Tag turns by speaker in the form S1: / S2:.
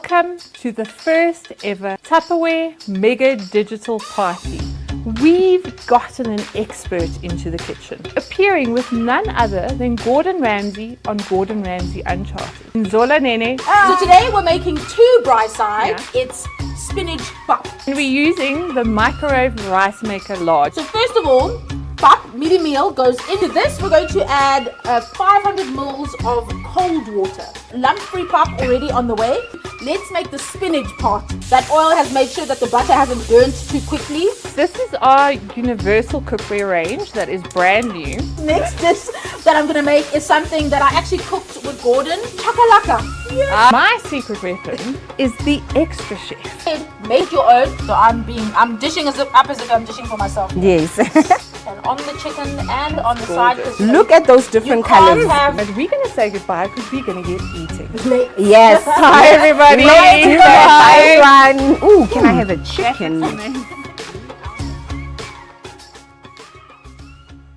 S1: Welcome to the first ever Tupperware Mega Digital Party. We've gotten an expert into the kitchen, appearing with none other than Gordon Ramsay on Gordon Ramsay Uncharted. Nzola Nene.
S2: So today we're making two braai sides. It's spinach pap.
S1: And we're using the microwave rice maker large.
S2: So first of all, pap, mealie meal goes into this. We're going to add 500 mils of cold water. Lump-free pap already on the way. Let's make the spinach part. That oil has made sure that the butter hasn't burnt too quickly.
S1: This is our universal cookware range that is brand new.
S2: Next dish that I'm going to make is something that I actually cooked with Gordon. Chakalaka.
S1: My secret weapon is the extra chef.
S2: Make your own. So I'm dishing up as if I'm dishing for myself.
S3: Yes.
S2: And on the chicken and on the side.
S3: Look at those different colors.
S1: But we're going to say goodbye because we're going to get eating.
S3: Yes.
S1: Hi everybody.
S3: Let's do that. Bye, everyone. Ooh, can I have a chicken?